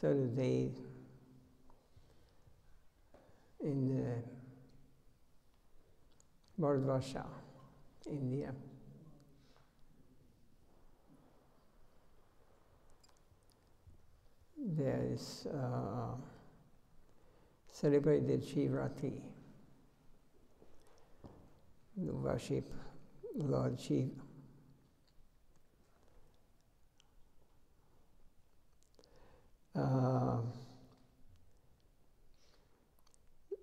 third day in Bharatvarsha, India. There is celebrated Shivratri, the worship Lord Shiva.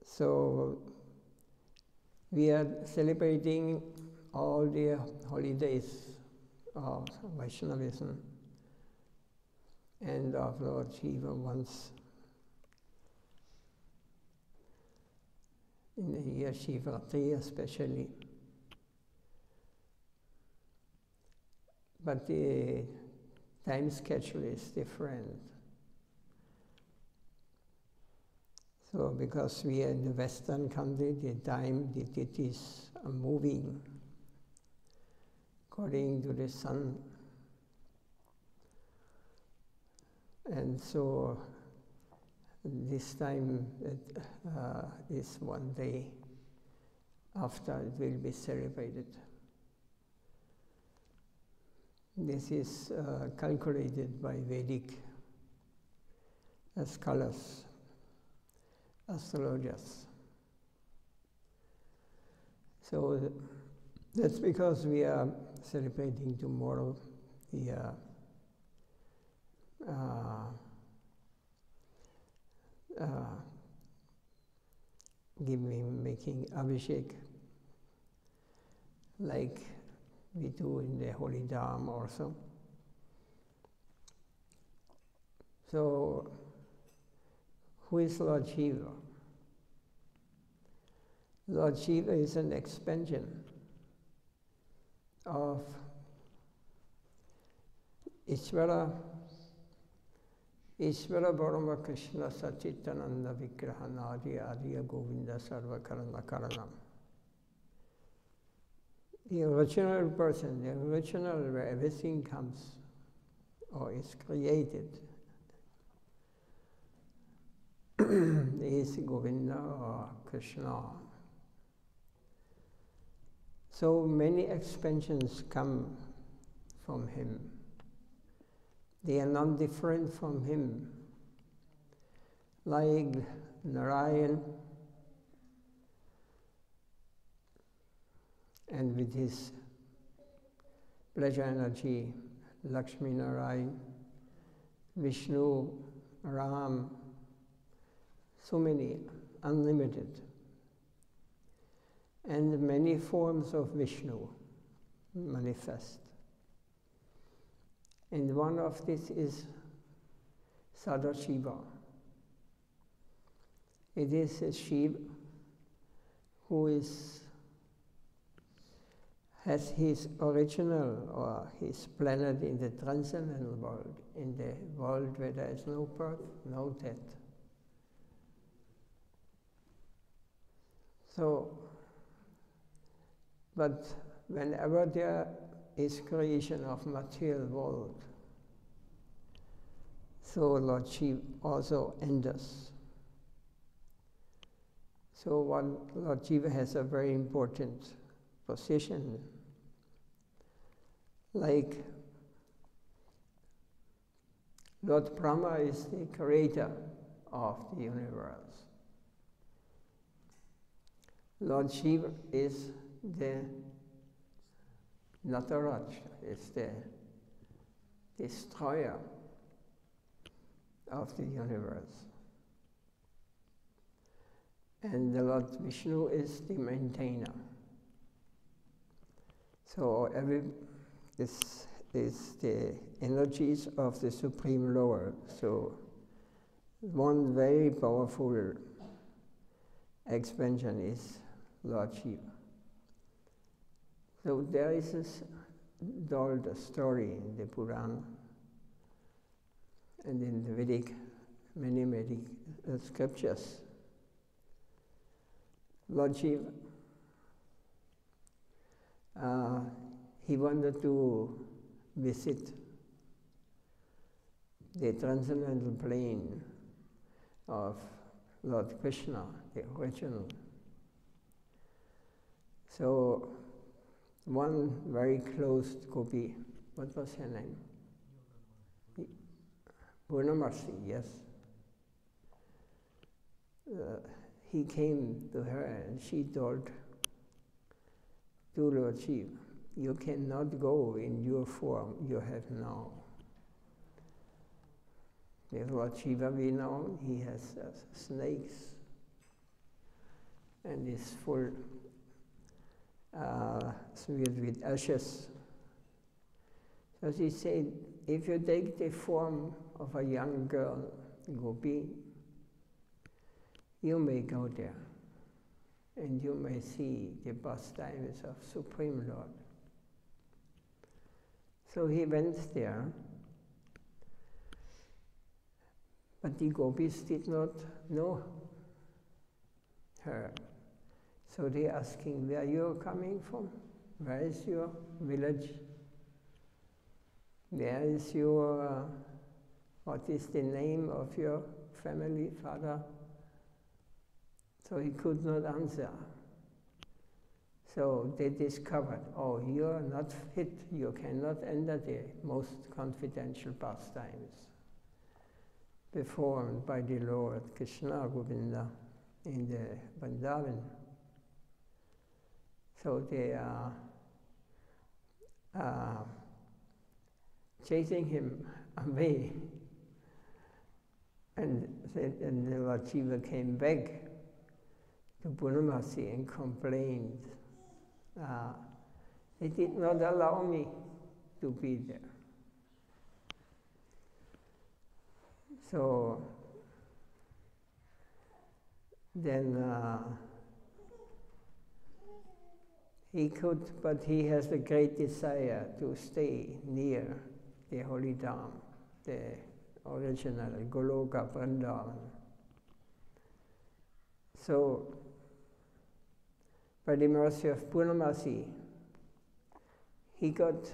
So we are celebrating all the holidays of Vaishnavism and of Lord Shiva once in the year Shivratri especially. But the time schedule is different. So because we are in the Western country, the tithis are moving according to the sun. And so this time is one day after it will be celebrated. This is calculated by Vedic scholars, astrologers. So that's because we are celebrating tomorrow the making abhishek, like we do in the Holy Dham also. So, who is Lord Shiva? Lord Shiva is an expansion of Ishvara Brahma Krishna Sachitananda Vigrahanadi Adiya Govinda Sarva Karana Karanam. The original person, the original where everything comes or is created, is Govinda or Krishna. So many expansions come from him. They are not different from him. Like Narayan, and with his pleasure energy, Lakshmi Narayan, Vishnu, Ram, so many, unlimited. And many forms of Vishnu manifest. And one of this is Sadashiva. It is a Shiva who has his original or his planet in the transcendental world, in the world where there is no birth, no death. So, but whenever there is creation of material world, so Lord Shiva also enters. So Lord Shiva has a very important position. Like Lord Brahma is the creator of the universe. Lord Shiva is the Nataraj, is the destroyer of the universe. And the Lord Vishnu is the maintainer. So this is the energies of the Supreme Lord. So one very powerful expansion is Lord Shiva. So there is this told a story in the Purana and in the Vedic, many Vedic scriptures. Lord Shiva, he wanted to visit the transcendental plane of Lord Krishna, the original. So one very close gopi, what was her name? Purnamasi, yes. He came to her and she told to Lord Shiva, you cannot go in your form you have now. With Lord Shiva we know, he has snakes and is full smeared with ashes. So she said, if you take the form of a young girl, gopi, you may go there and you may see the pastimes of Supreme Lord. So he went there, but the gopis did not know her. So they asking, where you are coming from? Where is your village? Where is your, what is the name of your family, father? So he could not answer. So they discovered, oh, you are not fit, you cannot enter the most confidential pastimes performed by the Lord Krishna Govinda in the Vrindavan. So they are chasing him away. And the Lord Shiva came back to Purnamasi and complained, they did not allow me to be there. So then he could, but he has a great desire to stay near the holy Dham, the original Goloka Vrindavan. So, by the mercy of Purnamasi, he could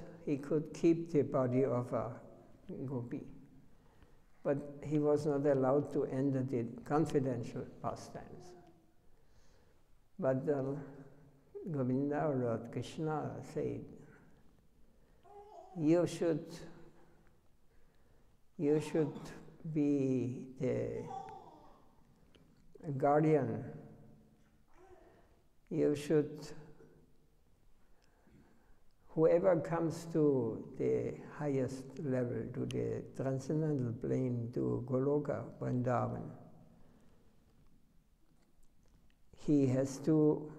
keep the body of a gopi, but he was not allowed to enter the confidential pastimes. But Govinda, Lord Krishna, said, you should be the guardian. You should, whoever comes to the highest level, to the transcendental plane, to Goloka Vrindavan, he has to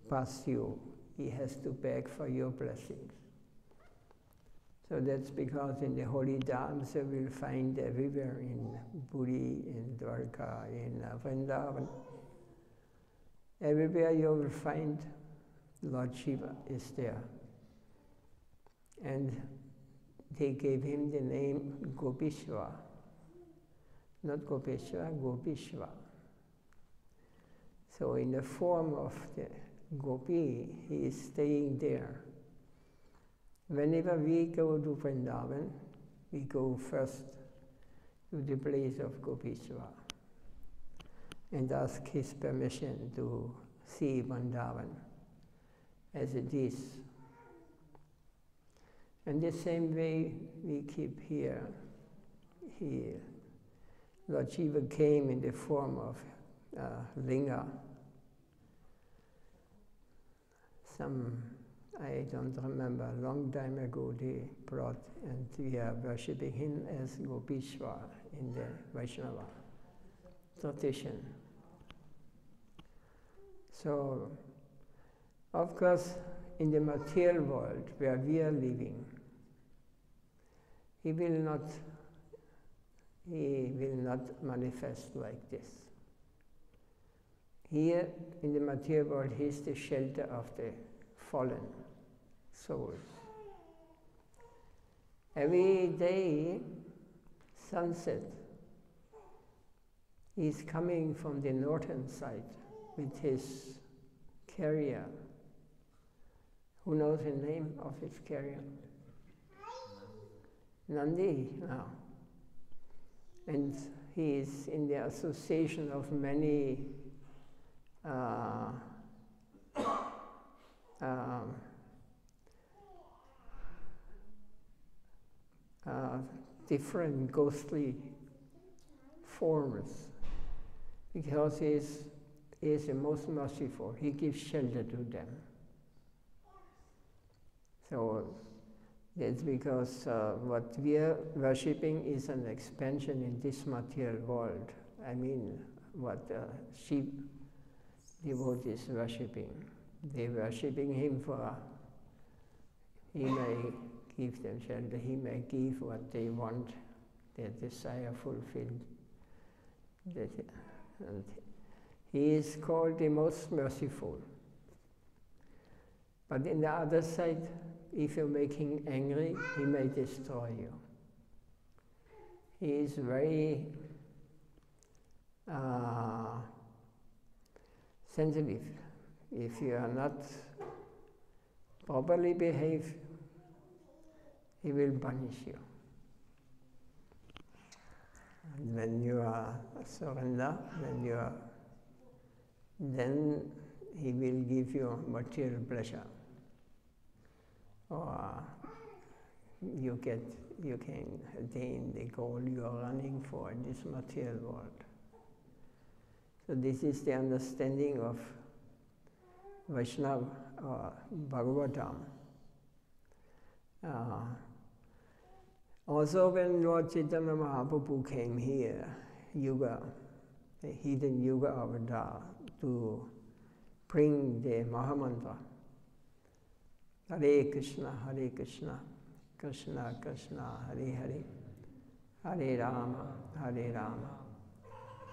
pass you, he has to beg for your blessings. So that's because in the holy dhams you will find everywhere, in Puri, in Dwarka, in Vrindavan, everywhere you will find Lord Shiva is there. And they gave him the name Gopishwa. Not Gopeshwar, Gopishwa. So in the form of the gopi, he is staying there. Whenever we go to Vrindavan, we go first to the place of Gopishwa and ask his permission to see Vrindavan as it is. And the same way we keep here. Lord Shiva came in the form of linga. I don't remember, a long time ago they brought, and we are worshipping him as Gopishwar in the Vaishnava tradition. So, of course, in the material world where we are living, he will not manifest like this. Here in the material world, he is the shelter of the fallen souls. Every day, sunset, he is coming from the northern side with his carrier. Who knows the name of his carrier? Nandi. No. And he is in the association of many different ghostly forms, because he is the most merciful. He gives shelter to them. So that's because what we are worshipping is an expansion in this material world. I mean, what sheep devotees worshipping. They're worshipping him for, he may give them shelter, he may give what they want, their desire fulfilled. And he is called the most merciful. But in the other side, if you make him angry, he may destroy you. He is very sensitive. If you are not properly behaved, he will punish you. And when you are surrender, then he will give you material pleasure. Or you can attain the goal you are running for in this material world. So this is the understanding of Vaishnava or Bhagavatam. Also when Lord Chaitanya Mahaprabhu came here, Yuga, the hidden Yuga avatar, to bring the Mahamantra, Hare Krishna, Krishna Krishna, Hare Hare, Hare Rama,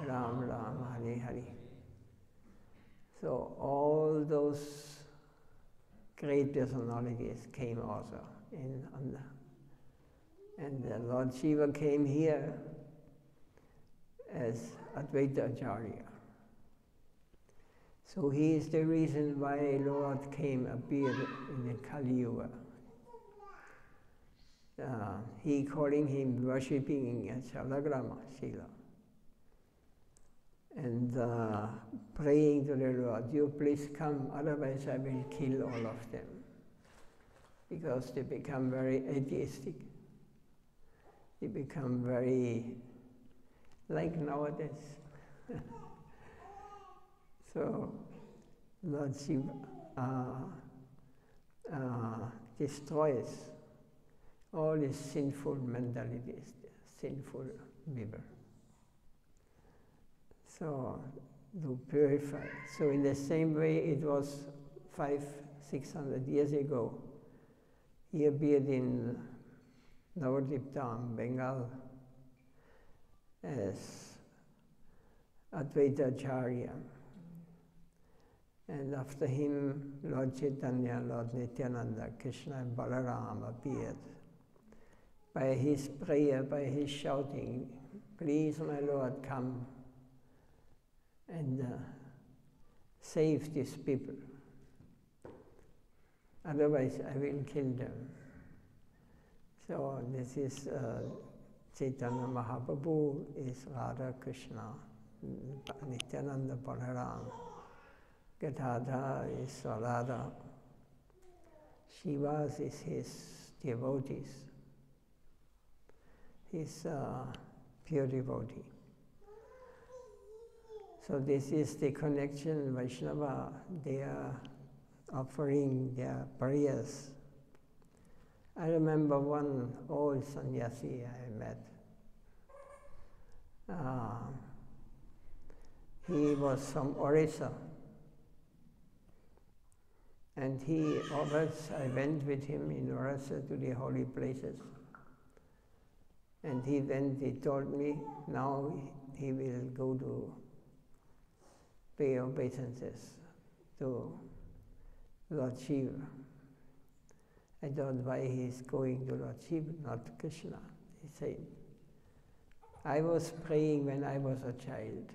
Ram Ram, Hare Hare. So all those great personalities came also and the Lord Shiva came here as Advaita Acharya. So he is the reason why Lord appeared in the Kali Yuga. He calling him worshipping as Salagrama Sila. And praying to the Lord, you please come, otherwise I will kill all of them. Because they become very atheistic. They become very, like nowadays. So Lord Shiva destroys all these sinful mentalities, sinful people. So to purify. So in the same way it was 500-600 years ago, he appeared in Navadvip Dham, Bengal, as Advaita Acharya. And after him, Lord Chaitanya, Lord Nityananda, Krishna and Balaram appeared. By his prayer, by his shouting, please my Lord, come and save these people. Otherwise I will kill them. So this is Chaitanya Mahaprabhu is Radha Krishna, Nityananda Balaram, Katha is Radha, Shiva is his devotees, his pure devotee. So this is the connection, Vaishnava, they are offering their prayers. I remember one old sannyasi I met. He was from Orissa. And he always, I went with him in Orissa to the holy places. And he told me, now he will go to pay obeisances to Lord Shiva. I thought why he is going to Lord Shiva, not Krishna. He said, I was praying when I was a child,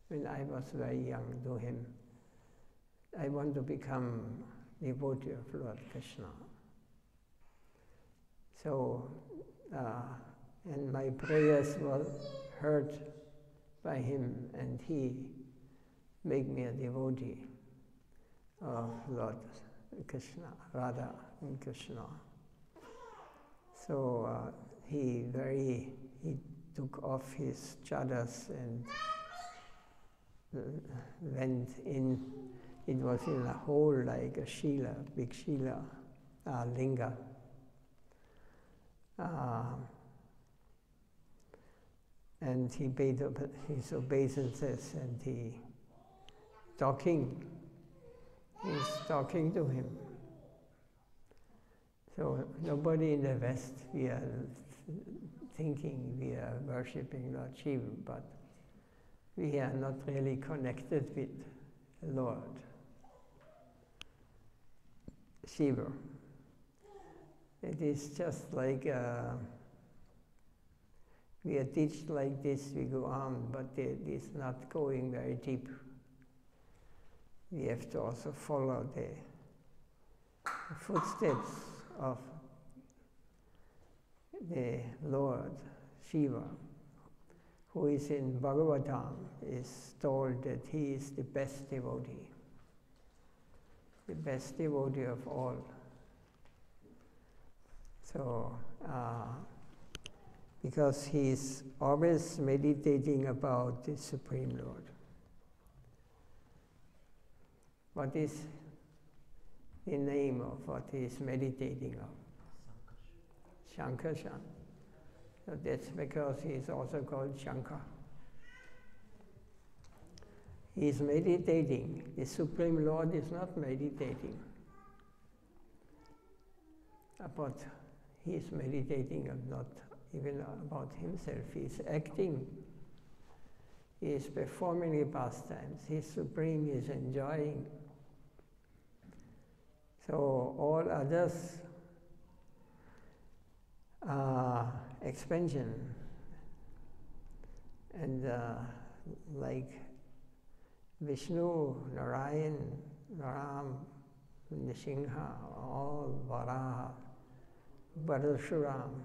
when I was very young to him. I want to become devotee of Lord Krishna. So and my prayers were heard by him, and he made me a devotee of Lord Krishna, Radha and Krishna. So he took off his chadas and went in. It was in a hole like a shila, big shila, linga. And he paid his obeisances, and he's talking to him. So nobody in the West, we are thinking we are worshipping Lord Shiva, but we are not really connected with the Lord Shiva. It is just like we are taught like this, we go on, but it is not going very deep. We have to also follow the footsteps of the Lord Shiva, who is in Bhagavatam, is told that he is the best devotee of all. So, because he is always meditating about the Supreme Lord. What is the name of what he is meditating on? Shankarshan. So that's because he is also called Shankar. He is meditating. The Supreme Lord is not meditating. But he is meditating not even about himself. He is acting. He is performing the pastimes. He is supreme. He is enjoying. So all others expansion and like Vishnu, Narayan, Ram, Nishinha, all Varaha, Parashuram.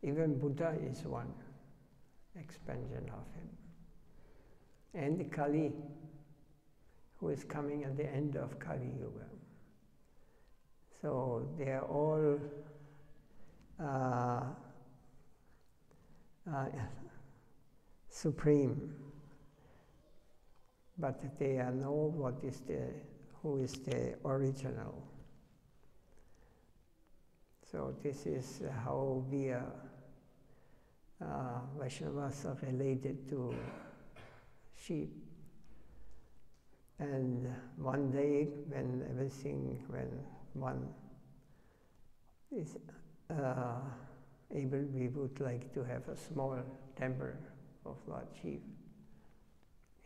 Even Buddha is one expansion of him. And Kali, who is coming at the end of Kali Yuga. So they are all supreme, but they know who is the original. So this is how we are Vaishnavas are related to sheep. And one day when one is able, we would like to have a small temple of Lord Shiva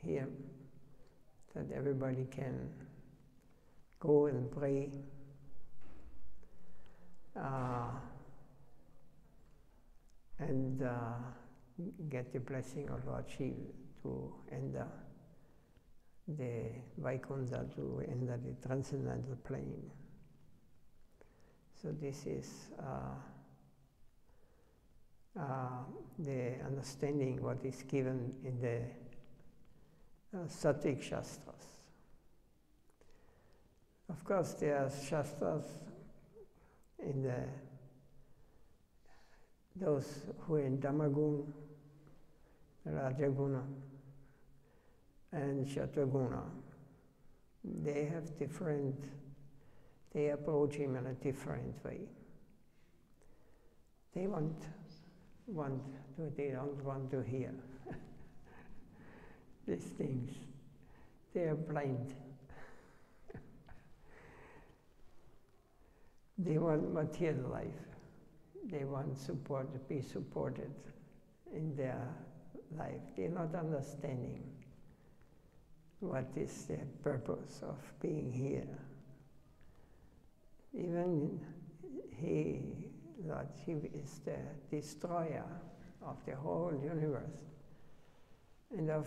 here, that everybody can go and pray. And get the blessing of Lord Shiva to enter the Vaikuntha, to enter the transcendental plane. So this is the understanding what is given in the Sattvic Shastras. Of course, there are Shastras in those who are in Dhamaguna, Rajaguna, and Shataguna. They have they approach him in a different way. They don't want to hear these things. They are blind. They want material life. They want to be supported in their life. They're not understanding what is the purpose of being here. Even Lord Shiva is the destroyer of the whole universe. And of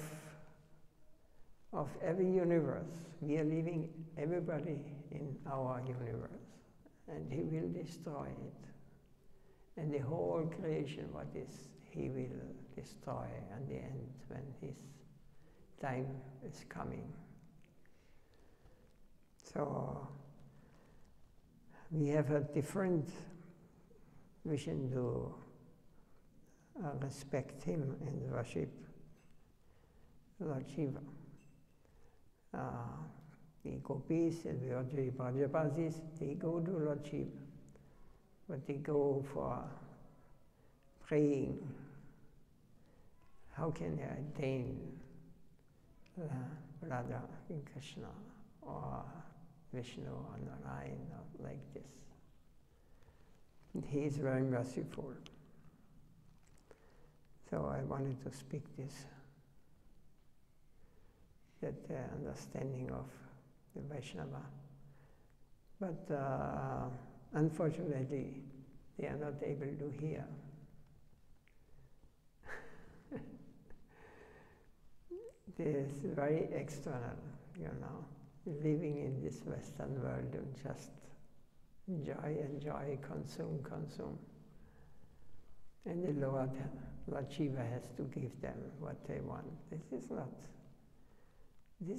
every universe, we are living everybody in our universe. And he will destroy it And the whole creation, what is, he will destroy at the end when his time is coming. So we have a different vision to respect him and worship Lord Shiva. The gopis and the Vajrayapatis, Brajapasis, they go to Lord Shiva, but they go for praying. How can they attain Radha in Krishna or Vishnu or Narayan or like this? And he is very merciful. So I wanted to speak this, that understanding of the Vaishnava. But unfortunately, they are not able to hear. This is very external, living in this Western world and just enjoy, consume. And the Lord Shiva has to give them what they want. This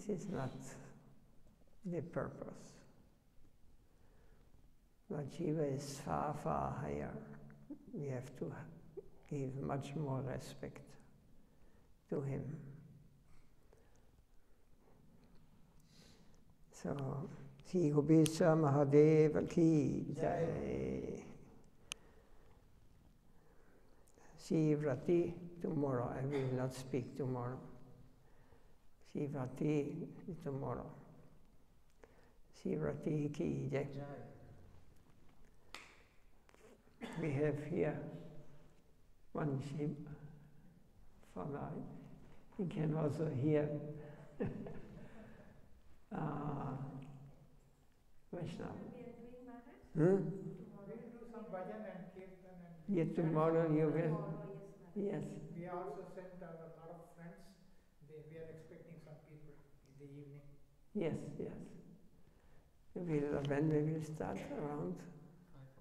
is not the purpose. Lord Shiva is far, far higher. We have to give much more respect to him. So, Sri Gopesha Mahadeva Ki Jai. Shivrati tomorrow. I will not speak tomorrow. Shivrati tomorrow. Shivrati Ki Jai. We have here one Shiv follower. You can also hear Vaishnava. We will do some bhajan and kirtan and... Yeah, tomorrow you will. Yes. We also sent a lot of friends. We are expecting some people in the evening. Yes. When we will start around? 5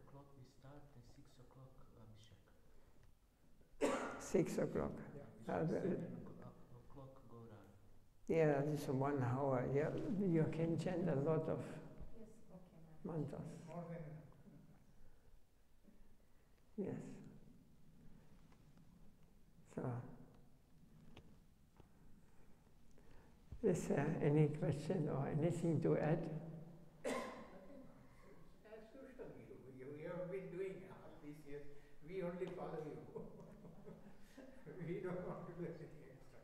o'clock we start and 6 o'clock Abhishek. 6 o'clock. Yeah. 7 o'clock go down. Yeah, this is 1 hour. Yeah, you can chant a lot of mantras. More than Yes. So, is there any question or anything to add? as usual, you have been doing all these years. We only follow you. We don't want to do anything extra.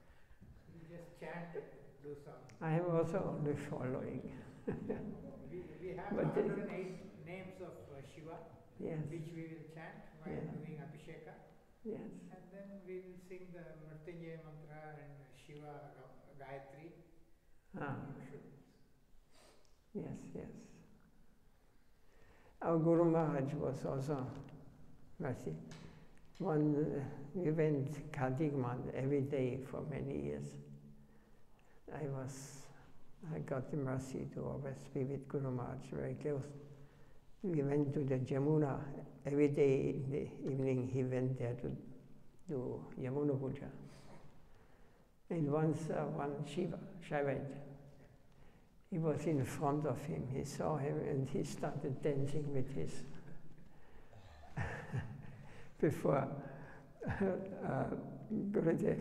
We just chant and do some. I am also only following. We have But 108 names of Shiva, Yes. which we will chant while doing Abhisheka. Yes. And then we will sing the Mrityunjaya mantra and Shiva Gayatri. Yes. Our Guru Maharaj was also mercy. We went Kartik month every day for many years. I got the mercy to always be with Guru Maharaj very close. We went to the Jamuna every day in the evening. He went there to do Yamuna Puja. And once one Shaivite, he was in front of him. He saw him and he started dancing with his before Gurudev.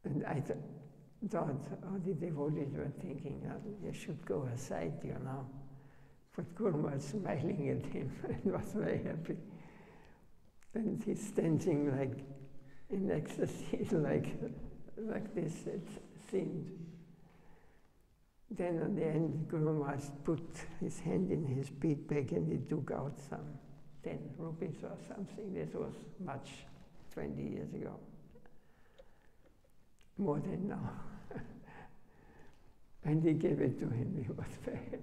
And I thought, all the devotees were thinking, you should go aside, But Guru was smiling at him and was very happy. And he's dancing like in ecstasy, like this, it seemed. Then at the end, Guru Maharaj put his hand in his bead bag and he took out some 10 rupees or something. This was much, 20 years ago. More than now. And he gave it to him. He was very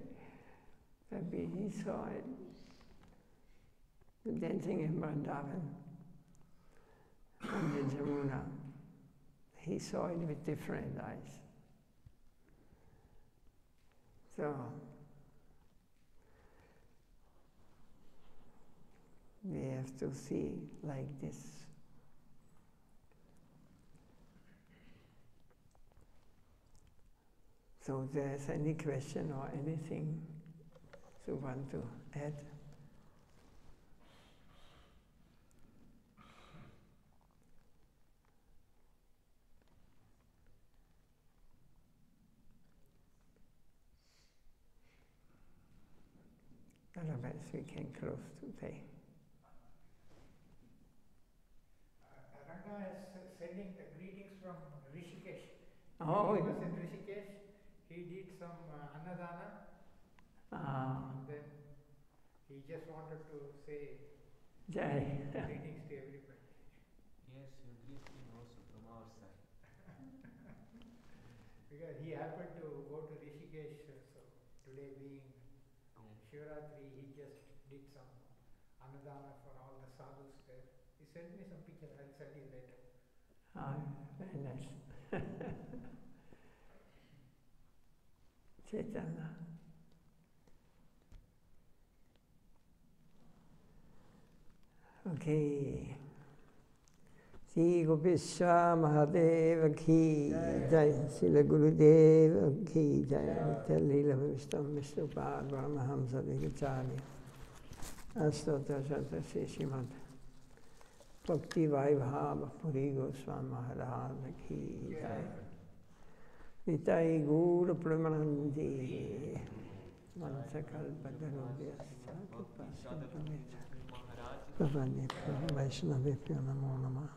happy. He saw it. Dancing in Vrindavan on the Jamuna. He saw it with different eyes. So, We have to see like this. So if there's any question or anything you want to add? Otherwise we can close today. Ranga is sending the greetings from Rishikesh. Oh, He was in Rishikesh. He did some annadana. And then he just wanted to say Jai. greetings to everybody. Yes, you greet him also from our side. Because he happened to go to Rishikesh, so today being Shivaratri, he just did some annadana for all the sadhus there. He sent me some pictures, I'll send you later. Very nice. Chaitanya. Okay. Sri Gopishwa Mahadeva ki jai, Srila Gurudeva ki jai, Lila Vishnu Pad Brahmahamsa Vigacharya, Astota Shata Shishimad, Bhakti Vaibhava Muni Goswami Maharaj ki jai. Nitai Guru Pramanandi, Mansakalpadarubhyascha, Kupasya Pramita, Pavani Vaishnavipya Namo Namah.